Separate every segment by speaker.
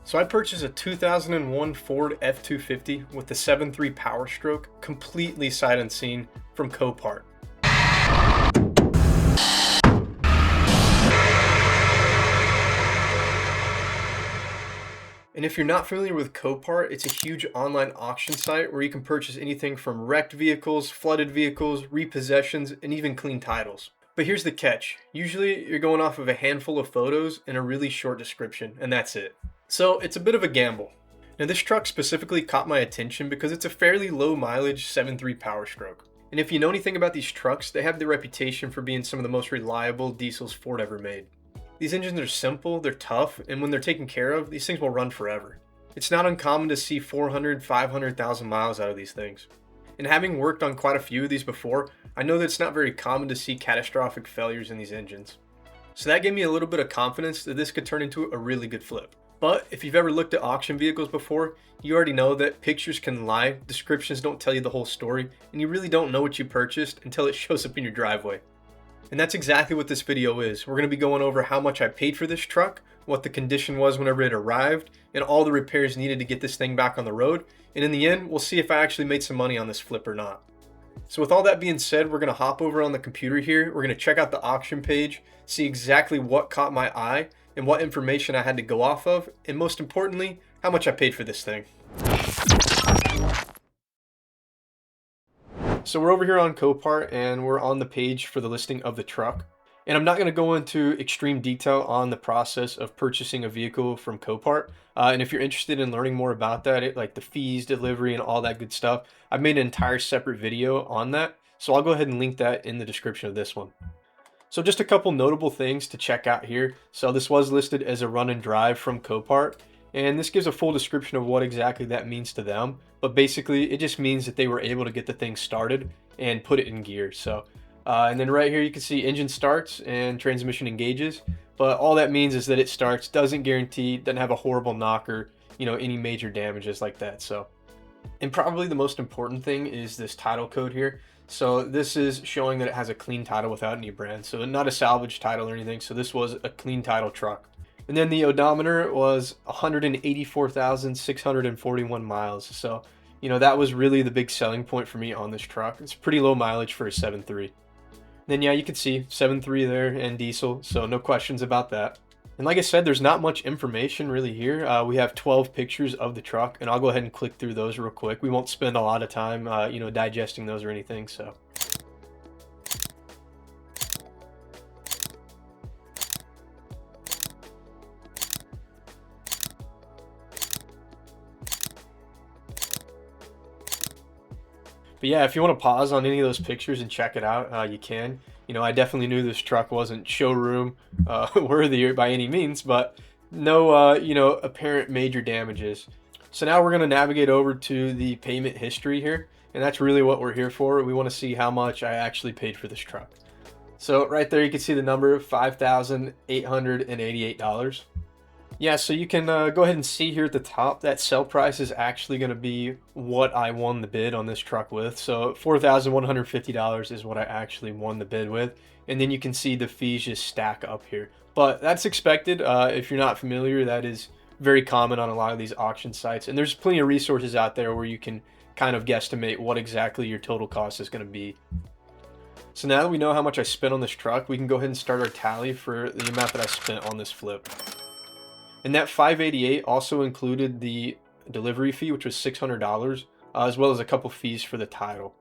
Speaker 1: So I purchased a 2001 Ford F-250 with the 7.3 Powerstroke, completely sight unseen, from Copart. And if you're not familiar with Copart, it's a huge online auction site where you can purchase anything from wrecked vehicles, flooded vehicles, repossessions, and even clean titles. But here's the catch. Usually you're going off of a handful of photos and a really short description, and that's it. So it's a bit of a gamble. Now this truck specifically caught my attention because it's a fairly low mileage 7.3 Powerstroke. And if you know anything about these trucks, they have the reputation for being some of the most reliable diesels Ford ever made. These engines are simple, they're tough, and when they're taken care of, these things will run forever. It's not uncommon to see 400, 500,000 miles out of these things. And having worked on quite a few of these before, I know that it's not very common to see catastrophic failures in these engines. So that gave me a little bit of confidence that this could turn into a really good flip. But if you've ever looked at auction vehicles before, you already know that pictures can lie, descriptions don't tell you the whole story, and you really don't know what you purchased until it shows up in your driveway. And that's exactly what this video is. We're going to be going over how much I paid for this truck, what the condition was whenever it arrived, and all the repairs needed to get this thing back on the road. And in the end, we'll see if I actually made some money on this flip or not. So with all that being said, we're going to hop over on the computer here. We're going to check out the auction page, see exactly what caught my eye, and what information I had to go off of, and most importantly, how much I paid for this thing. So we're over here on Copart and we're on the page for the listing of the truck. And I'm not going to go into extreme detail on the process of purchasing a vehicle from Copart. And if you're interested in learning more about that, like the fees, delivery, and all that good stuff, I've made an entire separate video on that. So I'll go ahead and link that in the description of this one. So just a couple notable things to check out here. So this was listed as a run and drive from Copart, and this gives a full description of what exactly that means to them. But basically it just means that they were able to get the thing started and put it in gear. So and then right here you can see engine starts and transmission engages, but all that means is that it starts, doesn't guarantee, doesn't have a horrible knocker, any major damages like that. So, and probably the most important thing is this title code here. So this is showing that it has a clean title without any brand. So not a salvage title or anything. So this was a clean title truck. And then the odometer was 184,641 miles. So, that was really the big selling point for me on this truck. It's pretty low mileage for a 7.3. Then yeah, you can see 7.3 there and diesel. So no questions about that. And like I said, there's not much information really here. We have 12 pictures of the truck, and I'll go ahead and click through those real quick. We won't spend a lot of time, digesting those or anything, so. But yeah, if you want to pause on any of those pictures and check it out, you can. I definitely knew this truck wasn't showroom worthy by any means, but no, apparent major damages. So now we're going to navigate over to the payment history here, and that's really what we're here for. We want to see how much I actually paid for this truck. So right there, you can see the number, $5,888. Yeah, so you can go ahead and see here at the top that sell price is actually going to be what I won the bid on this truck with. So $4,150 is what I actually won the bid with. And then you can see the fees just stack up here. But that's expected. If you're not familiar, that is very common on a lot of these auction sites. And there's plenty of resources out there where you can kind of guesstimate what exactly your total cost is going to be. So now that we know how much I spent on this truck, we can go ahead and start our tally for the amount that I spent on this flip. And that $588 also included the delivery fee, which was $600, as well as a couple fees for the title.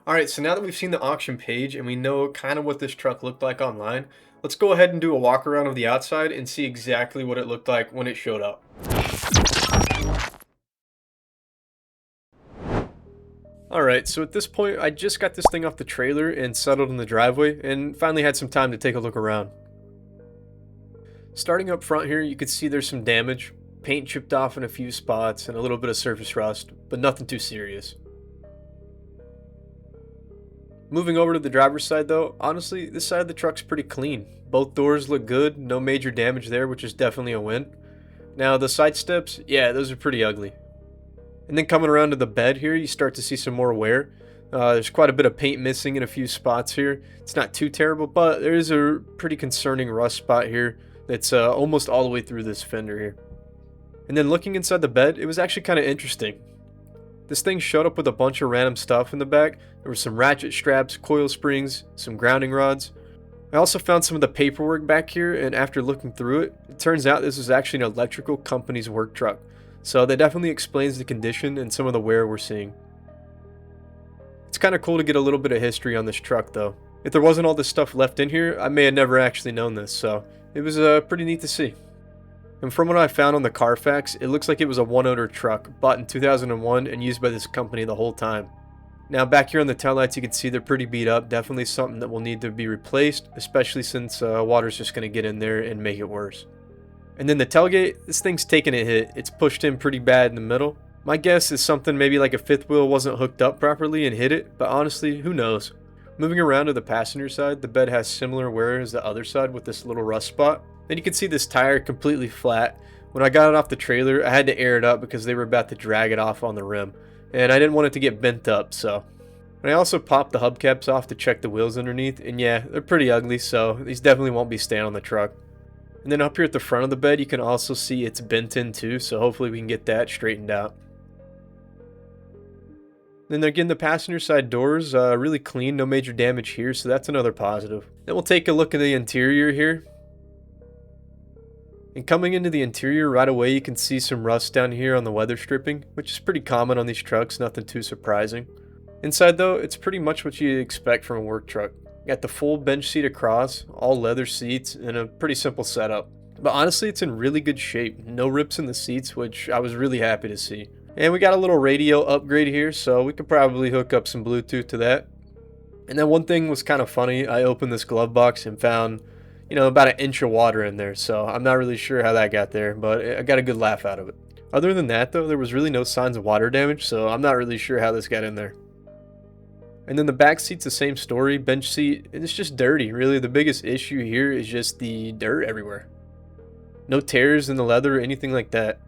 Speaker 1: All right, so now that we've seen the auction page and we know kind of what this truck looked like online, let's go ahead and do a walk around of the outside and see exactly what it looked like when it showed up. All right, so at this point, I just got this thing off the trailer and settled in the driveway and finally had some time to take a look around. Starting up front here, you can see there's some damage, paint chipped off in a few spots and a little bit of surface rust, but nothing too serious. Moving over to the driver's side though, honestly, this side of the truck's pretty clean. Both doors look good, no major damage there, which is definitely a win. Now the side steps, yeah, those are pretty ugly. And then coming around to the bed here, you start to see some more wear. There's quite a bit of paint missing in a few spots here. It's not too terrible, but there is a pretty concerning rust spot here that's almost all the way through this fender here. And then looking inside the bed, it was actually kind of interesting. This thing showed up with a bunch of random stuff in the back. There were some ratchet straps, coil springs, some grounding rods. I also found some of the paperwork back here, and after looking through it, it turns out this is actually an electrical company's work truck. So that definitely explains the condition and some of the wear we're seeing. It's kind of cool to get a little bit of history on this truck though. If there wasn't all this stuff left in here, I may have never actually known this, so it was pretty neat to see. And from what I found on the Carfax, it looks like it was a one-owner truck, bought in 2001 and used by this company the whole time. Now back here on the taillights you can see they're pretty beat up, definitely something that will need to be replaced, especially since water's just going to get in there and make it worse. And then the tailgate, this thing's taking a hit, it's pushed in pretty bad in the middle. My guess is something maybe like a fifth wheel wasn't hooked up properly and hit it, but honestly, who knows. Moving around to the passenger side, the bed has similar wear as the other side with this little rust spot. Then you can see this tire completely flat. When I got it off the trailer, I had to air it up because they were about to drag it off on the rim. And I didn't want it to get bent up, so. And I also popped the hubcaps off to check the wheels underneath, and yeah, they're pretty ugly, so these definitely won't be staying on the truck. And then up here at the front of the bed, you can also see it's bent in too, so hopefully we can get that straightened out. Then again, the passenger side doors, really clean, no major damage here, so that's another positive. Then we'll take a look at the interior here. And coming into the interior right away, you can see some rust down here on the weather stripping, which is pretty common on these trucks, nothing too surprising. Inside though, it's pretty much what you expect from a work truck. You got the full bench seat across, all leather seats, and a pretty simple setup. But honestly, it's in really good shape. No rips in the seats, which I was really happy to see. And we got a little radio upgrade here, so we could probably hook up some Bluetooth to that. And then one thing was kind of funny. I opened this glove box and found, about an inch of water in there. So I'm not really sure how that got there, but I got a good laugh out of it. Other than that, though, there was really no signs of water damage, so I'm not really sure how this got in there. And then the back seat's the same story, bench seat, and it's just dirty. Really, the biggest issue here is just the dirt everywhere. No tears in the leather or anything like that.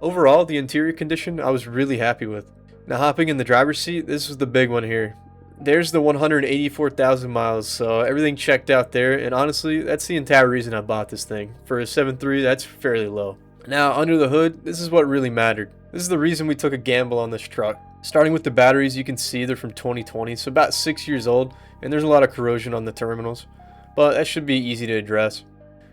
Speaker 1: Overall, the interior condition I was really happy with. Now hopping in the driver's seat, this was the big one here. There's the 184,000 miles, so everything checked out there, and honestly, that's the entire reason I bought this thing. For a 7.3, that's fairly low. Now, under the hood, this is what really mattered. This is the reason we took a gamble on this truck. Starting with the batteries, you can see they're from 2020, so about 6 years old, and there's a lot of corrosion on the terminals. But that should be easy to address.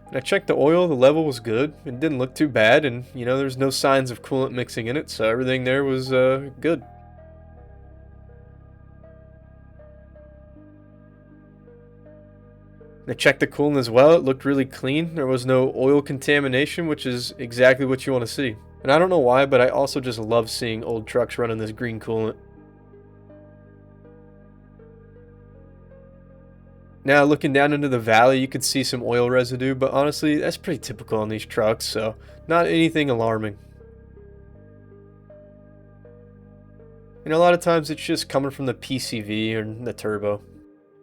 Speaker 1: And I checked the oil, the level was good, it didn't look too bad, and there's no signs of coolant mixing in it, so everything there was good. I checked the coolant as well, it looked really clean, there was no oil contamination, which is exactly what you want to see. And I don't know why, but I also just love seeing old trucks running this green coolant. Now looking down into the valley, you could see some oil residue, but honestly, that's pretty typical on these trucks, so not anything alarming. And a lot of times it's just coming from the PCV or the turbo.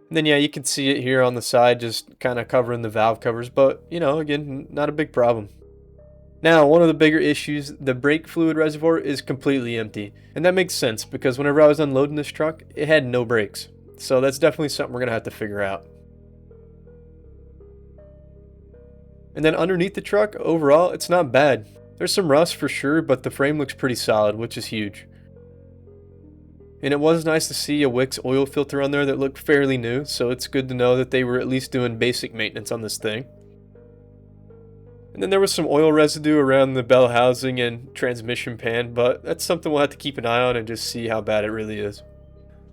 Speaker 1: And then yeah, you can see it here on the side, just kind of covering the valve covers, but again, not a big problem. Now, one of the bigger issues, the brake fluid reservoir is completely empty. And that makes sense, because whenever I was unloading this truck, it had no brakes. So that's definitely something we're going to have to figure out. And then underneath the truck, overall, it's not bad. There's some rust for sure, but the frame looks pretty solid, which is huge. And it was nice to see a Wix oil filter on there that looked fairly new, so it's good to know that they were at least doing basic maintenance on this thing. And then there was some oil residue around the bell housing and transmission pan, but that's something we'll have to keep an eye on and just see how bad it really is.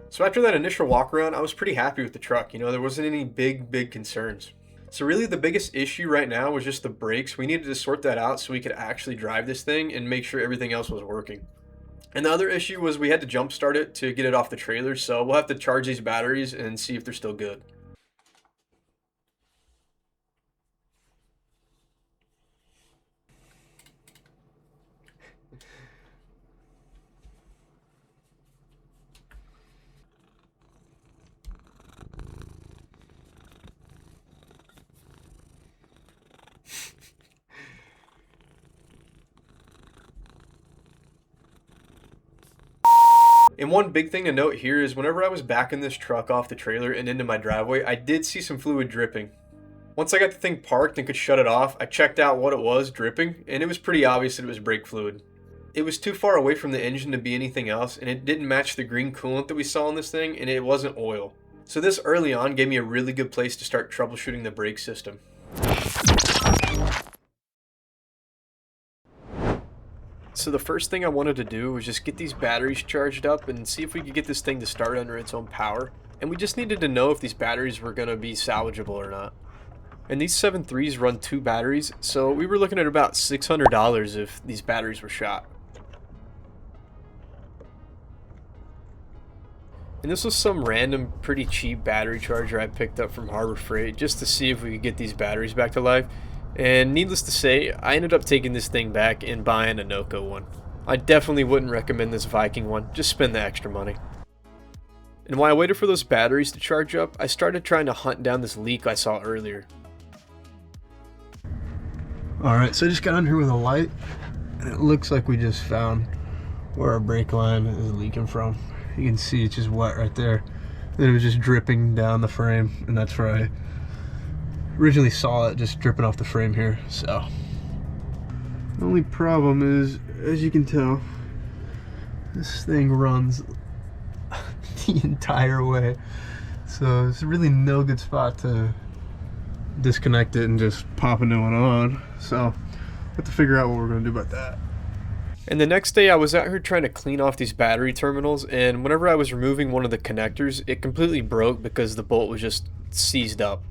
Speaker 1: So after that initial walk around, I was pretty happy with the truck. There wasn't any big concerns. So really the biggest issue right now was just the brakes. We needed to sort that out so we could actually drive this thing and make sure everything else was working. And the other issue was we had to jump start it to get it off the trailer, so we'll have to charge these batteries and see if they're still good. And one big thing to note here is whenever I was backing this truck off the trailer and into my driveway, I did see some fluid dripping. Once I got the thing parked and could shut it off, I checked out what it was dripping, and it was pretty obvious that it was brake fluid. It was too far away from the engine to be anything else, and it didn't match the green coolant that we saw in this thing, and it wasn't oil. So this early on gave me a really good place to start troubleshooting the brake system. So the first thing I wanted to do was just get these batteries charged up and see if we could get this thing to start under its own power. And we just needed to know if these batteries were going to be salvageable or not. And these 7.3s run 2 batteries, so we were looking at about $600 if these batteries were shot. And this was some random, pretty cheap battery charger I picked up from Harbor Freight just to see if we could get these batteries back to life. And needless to say, I ended up taking this thing back and buying a Noco one. I definitely wouldn't recommend this Viking one, just spend the extra money. And while I waited for those batteries to charge up, I started trying to hunt down this leak I saw earlier.
Speaker 2: Alright, so I just got under here with a light, and it looks like we just found where our brake line is leaking from. You can see it's just wet right there. And it was just dripping down the frame, and that's where I originally saw it, just dripping off the frame here. So the only problem is, as you can tell, this thing runs the entire way. So it's really no good spot to disconnect it and just pop a new one on. So we have to figure out what we're going to do about that.
Speaker 1: And the next day I was out here trying to clean off these battery terminals, and whenever I was removing one of the connectors, it completely broke because the bolt was just seized up.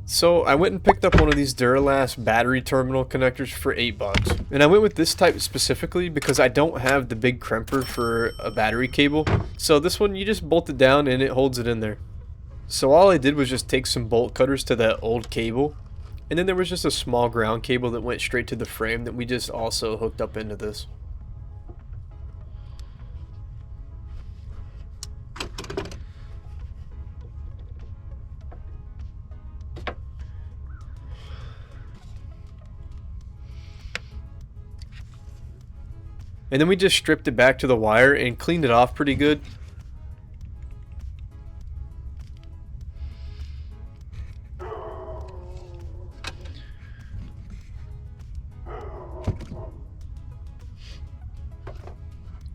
Speaker 1: So I went and picked up one of these Duralast battery terminal connectors for $8. And I went with this type specifically because I don't have the big crimper for a battery cable. So this one, you just bolt it down and it holds it in there. So all I did was just take some bolt cutters to that old cable, and then there was just a small ground cable that went straight to the frame that we just also hooked up into this. And then we just stripped it back to the wire and cleaned it off pretty good.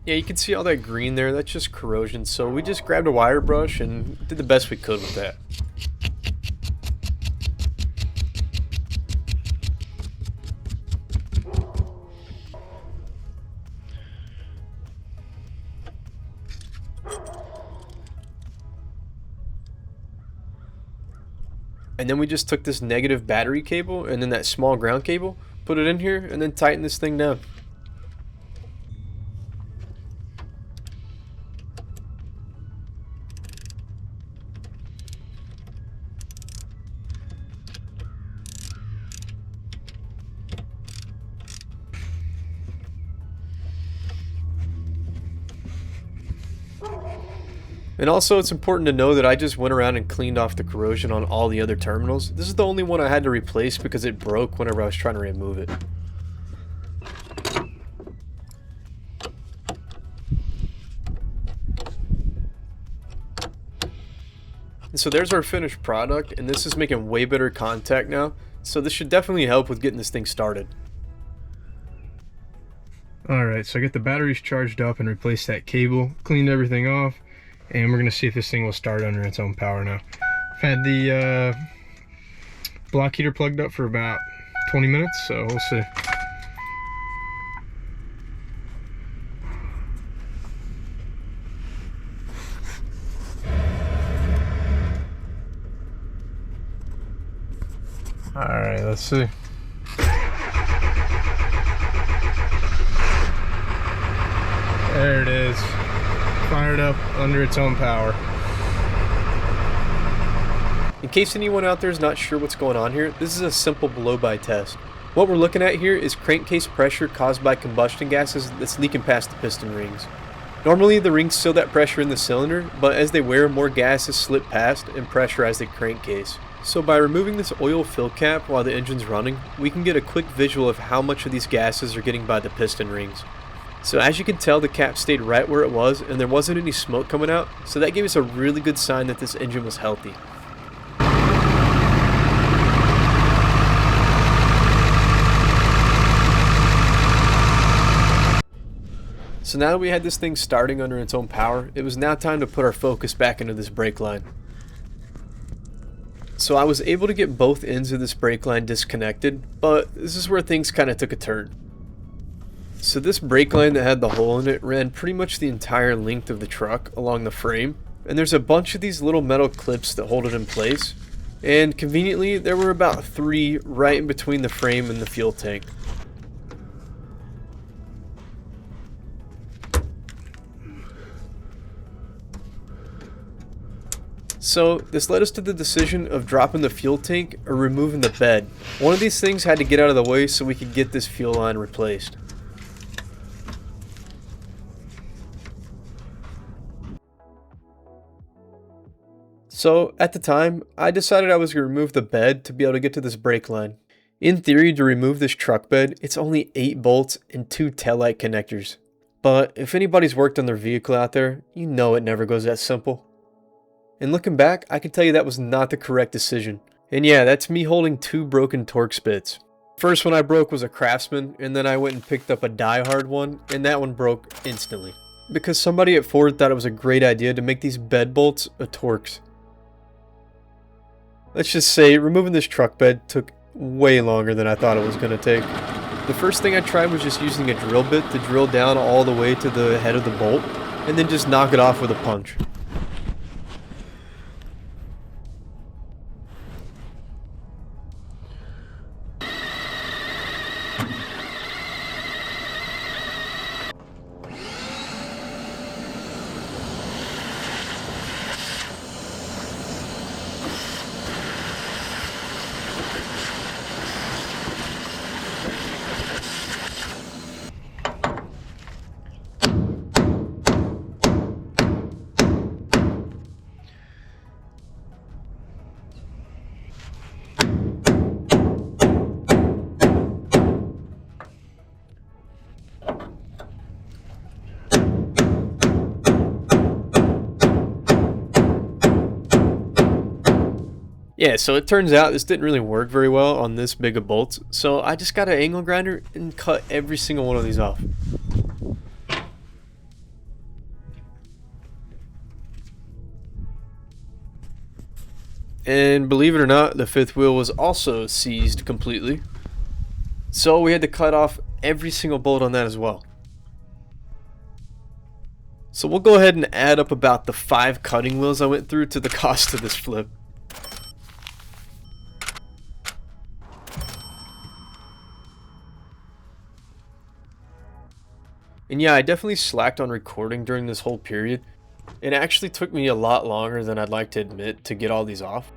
Speaker 1: Yeah, you can see all that green there, that's just corrosion. So we just grabbed a wire brush and did the best we could with that. And then we just took this negative battery cable and then that small ground cable, put it in here, and then tighten this thing down. And also, it's important to know that I just went around and cleaned off the corrosion on all the other terminals. This is the only one I had to replace because it broke whenever I was trying to remove it. And so there's our finished product, and this is making way better contact now. So this should definitely help with getting this thing started.
Speaker 2: Alright, so I got the batteries charged up and replaced that cable, cleaned everything off. And we're going to see if this thing will start under its own power now. I've had the block heater plugged up for about 20 minutes, so we'll see. Alright, let's see. There it is. Fired up under its own power.
Speaker 1: In case anyone out there is not sure what's going on here, this is a simple blow-by test. What we're looking at here is crankcase pressure caused by combustion gases that's leaking past the piston rings. Normally the rings seal that pressure in the cylinder, but as they wear, more gases slip past and pressurize the crankcase. So by removing this oil fill cap while the engine's running, we can get a quick visual of how much of these gases are getting by the piston rings. So as you can tell, the cap stayed right where it was and there wasn't any smoke coming out, so that gave us a really good sign that this engine was healthy. So now that we had this thing starting under its own power, it was now time to put our focus back into this brake line. So I was able to get both ends of this brake line disconnected, but this is where things kind of took a turn. So this brake line that had the hole in it ran pretty much the entire length of the truck along the frame, and there's a bunch of these little metal clips that hold it in place, and conveniently there were about 3 right in between the frame and the fuel tank. So this led us to the decision of dropping the fuel tank or removing the bed. One of these things had to get out of the way so we could get this fuel line replaced. So at the time, I decided I was going to remove the bed to be able to get to this brake line. In theory, to remove this truck bed, it's only 8 bolts and 2 taillight connectors. But if anybody's worked on their vehicle out there, you know it never goes that simple. And looking back, I can tell you that was not the correct decision. And yeah, that's me holding 2 broken Torx bits. First one I broke was a Craftsman, and then I went and picked up a die-hard one, and that one broke instantly. Because somebody at Ford thought it was a great idea to make these bed bolts a Torx. Let's just say, removing this truck bed took way longer than I thought it was going to take. The first thing I tried was just using a drill bit to drill down all the way to the head of the bolt, and then just knock it off with a punch. Yeah, so it turns out this didn't really work very well on this big of bolts, so I just got an angle grinder and cut every single one of these off. And believe it or not, the 5th wheel was also seized completely, so we had to cut off every single bolt on that as well. So we'll go ahead and add up about the 5 cutting wheels I went through to the cost of this flip. And yeah, I definitely slacked on recording during this whole period. It actually took me a lot longer than I'd like to admit to get all these off.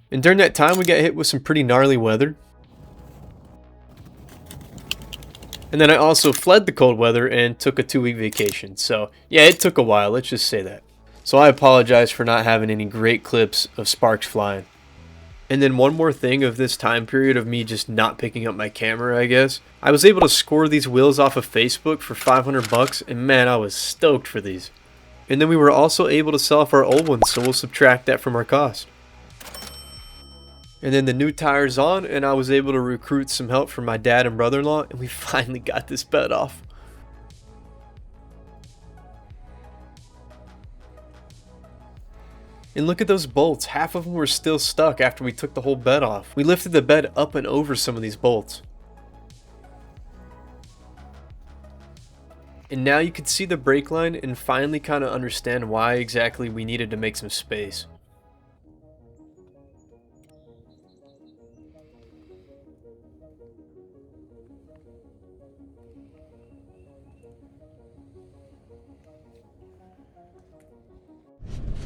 Speaker 1: And during that time, we got hit with some pretty gnarly weather. And then I also fled the cold weather and took a 2-week vacation. So yeah, it took a while, let's just say that. So I apologize for not having any great clips of sparks flying. And then one more thing of this time period of me just not picking up my camera, I guess. I was able to score these wheels off of Facebook for 500 bucks, and man, I was stoked for these. And then we were also able to sell off our old ones, so we'll subtract that from our cost. And then the new tire's on, and I was able to recruit some help from my dad and brother-in-law, and we finally got this bed off. And look at those bolts, half of them were still stuck after we took the whole bed off. We lifted the bed up and over some of these bolts. And now you can see the brake line and finally kind of understand why exactly we needed to make some space.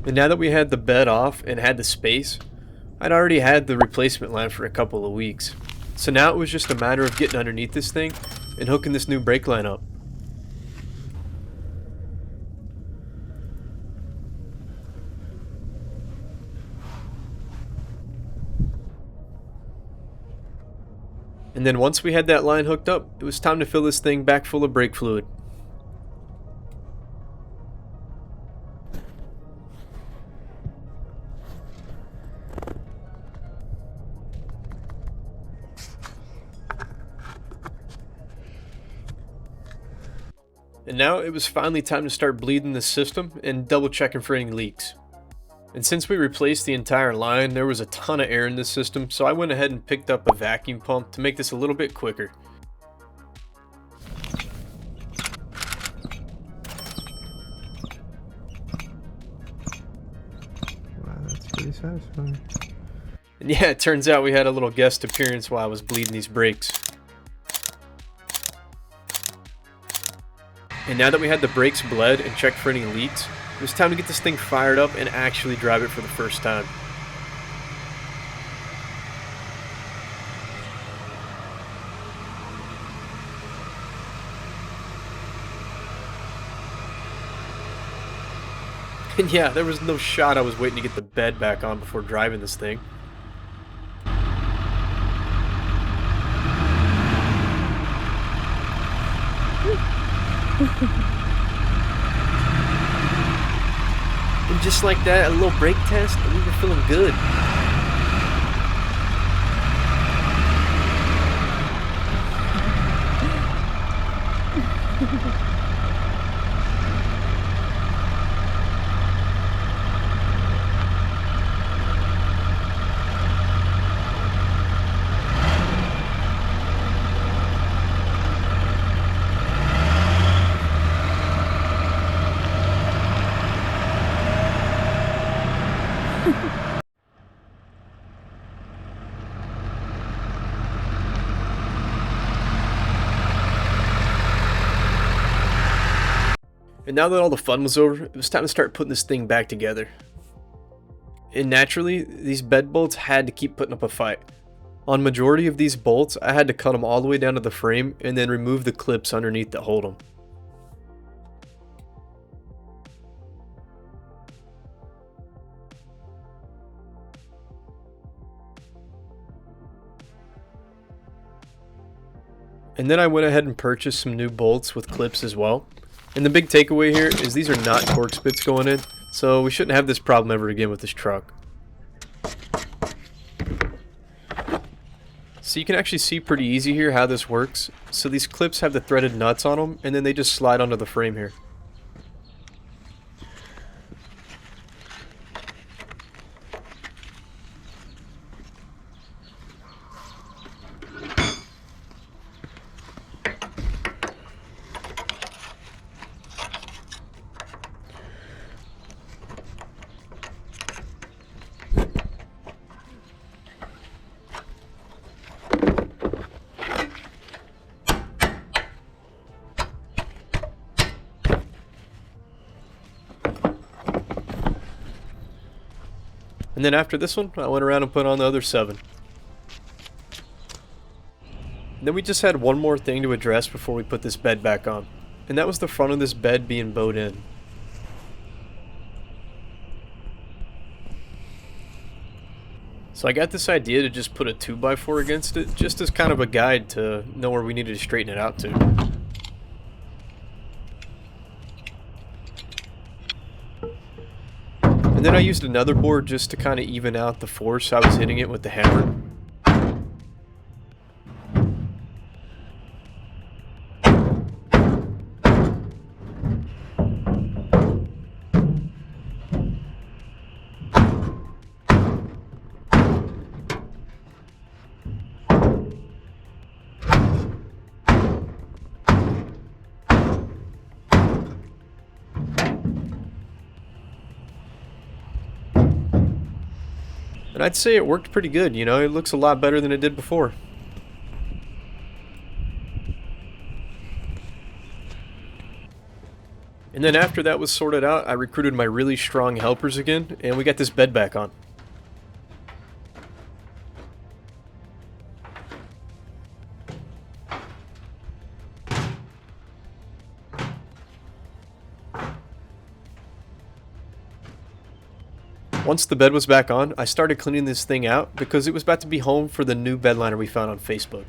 Speaker 1: And now that we had the bed off and had the space, I'd already had the replacement line for a couple of weeks. So now it was just a matter of getting underneath this thing and hooking this new brake line up. And then once we had that line hooked up, it was time to fill this thing back full of brake fluid. And now it was finally time to start bleeding the system and double checking for any leaks. And since we replaced the entire line, there was a ton of air in this system, so I went ahead and picked up a vacuum pump to make this a little bit quicker.
Speaker 2: Wow, that's pretty satisfying.
Speaker 1: And yeah, it turns out we had a little guest appearance while I was bleeding these brakes. And now that we had the brakes bled and checked for any leaks, it was time to get this thing fired up and actually drive it for the first time. And yeah, there was no shot I was waiting to get the bed back on before driving this thing. And just like that, a little brake test, and we were feeling good. And now that all the fun was over, it was time to start putting this thing back together. And naturally, these bed bolts had to keep putting up a fight. On majority of these bolts, I had to cut them all the way down to the frame and then remove the clips underneath that hold them. And then I went ahead and purchased some new bolts with clips as well. And the big takeaway here is these are not torque spits going in, so we shouldn't have this problem ever again with this truck. So you can actually see pretty easy here how this works. So these clips have the threaded nuts on them, and then they just slide onto the frame here. And then after this one, I went around and put on the other 7. And then we just had one more thing to address before we put this bed back on. And that was the front of this bed being bowed in. So I got this idea to just put a 2x4 against it, just as kind of a guide to know where we needed to straighten it out to. And then I used another board just to kind of even out the force I was hitting it with the hammer. And I'd say it worked pretty good, you know, it looks a lot better than it did before. And then after that was sorted out, I recruited my really strong helpers again, and we got this bed back on. Once the bed was back on, I started cleaning this thing out because it was about to be home for the new bed liner we found on Facebook.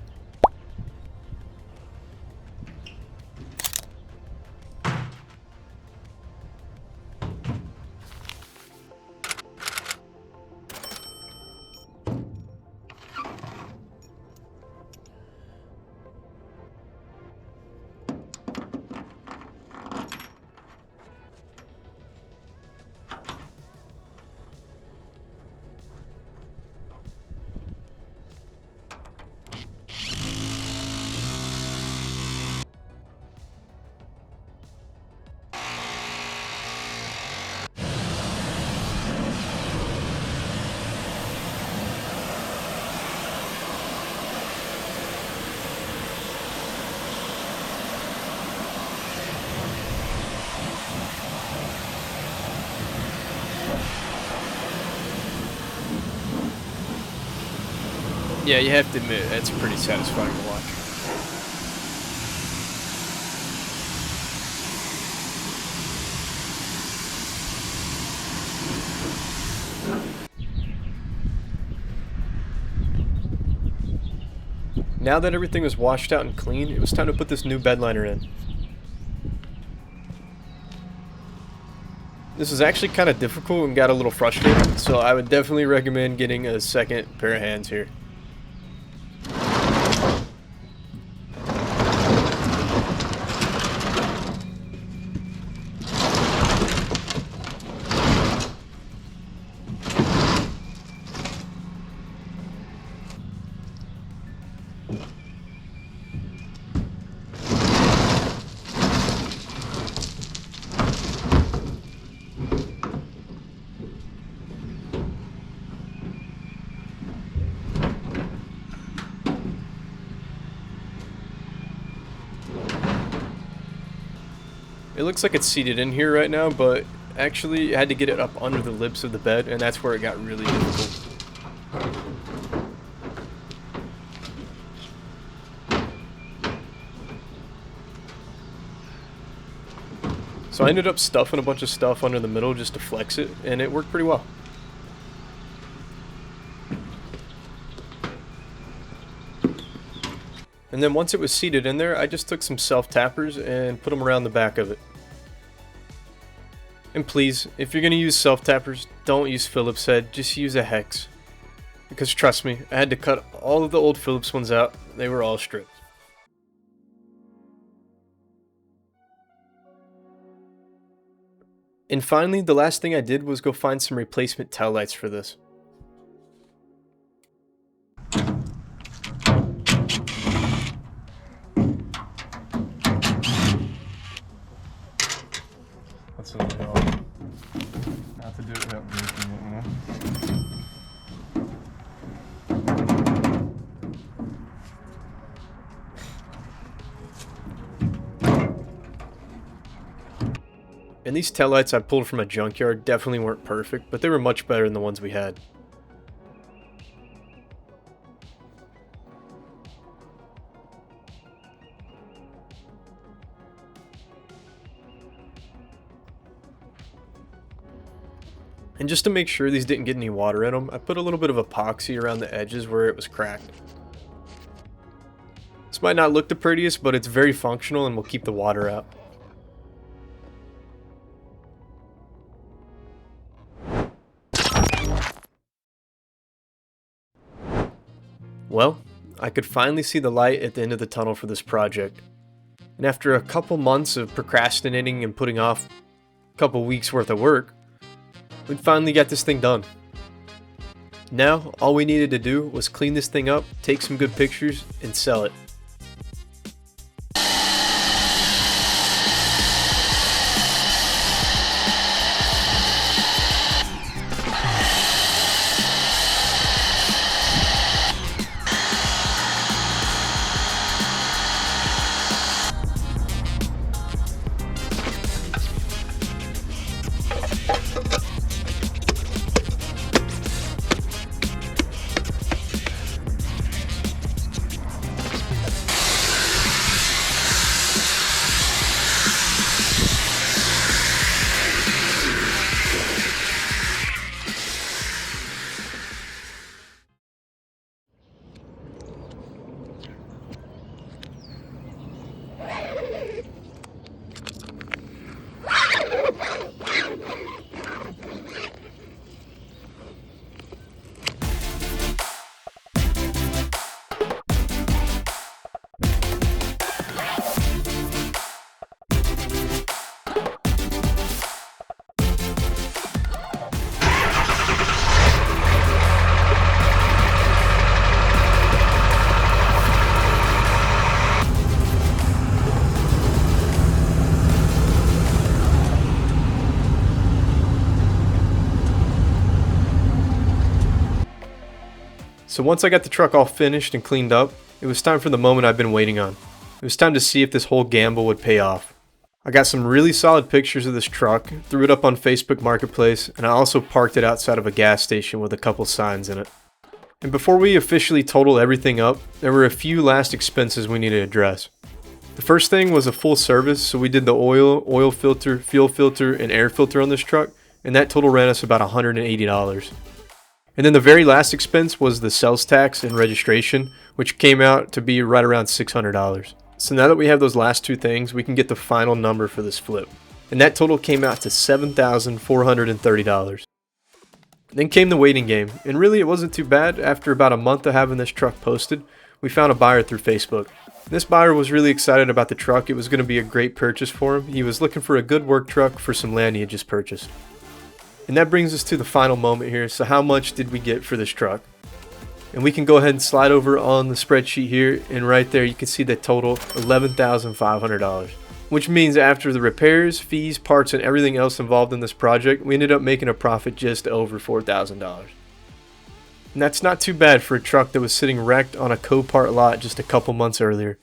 Speaker 1: Yeah, you have to admit, it's pretty satisfying to watch. Now that everything was washed out and clean, it was time to put this new bed liner in. This is actually kind of difficult and got a little frustrating, so I would definitely recommend getting a second pair of hands here. It looks like it's seated in here right now, but actually I had to get it up under the lips of the bed, and that's where it got really difficult. So I ended up stuffing a bunch of stuff under the middle just to flex it, and it worked pretty well. And then once it was seated in there, I just took some self-tappers and put them around the back of it. And please, if you're going to use self-tappers, don't use Phillips head, just use a hex. Because trust me, I had to cut all of the old Phillips ones out, they were all stripped. And finally, the last thing I did was go find some replacement tail lights for this.
Speaker 2: That's what they are. Not to do it without breaking it, you know?
Speaker 1: And these taillights I pulled from a junkyard definitely weren't perfect, but they were much better than the ones we had. And just to make sure these didn't get any water in them, I put a little bit of epoxy around the edges where it was cracked. This might not look the prettiest, but it's very functional and will keep the water out. Well, I could finally see the light at the end of the tunnel for this project. And after a couple months of procrastinating and putting off a couple weeks worth of work, we finally got this thing done. Now, all we needed to do was clean this thing up, take some good pictures, and sell it. So once I got the truck all finished and cleaned up, it was time for the moment I've been waiting on. It was time to see if this whole gamble would pay off. I got some really solid pictures of this truck, threw it up on Facebook Marketplace, and I also parked it outside of a gas station with a couple signs in it. And before we officially total everything up, there were a few last expenses we needed to address. The first thing was a full service, so we did the oil filter, fuel filter, and air filter on this truck, and that total ran us about $180. And then the very last expense was the sales tax and registration, which came out to be right around $600. So now that we have those last two things, we can get the final number for this flip. And that total came out to $7,430. Then came the waiting game, and really it wasn't too bad. After about a month of having this truck posted, we found a buyer through Facebook. This buyer was really excited about the truck. It was going to be a great purchase for him. He was looking for a good work truck for some land he had just purchased. And that brings us to the final moment here. So how much did we get for this truck? And we can go ahead and slide over on the spreadsheet here, and right there you can see the total $11,500. Which means after the repairs, fees, parts, and everything else involved in this project, we ended up making a profit just over $4,000. And that's not too bad for a truck that was sitting wrecked on a Copart lot just a couple months earlier.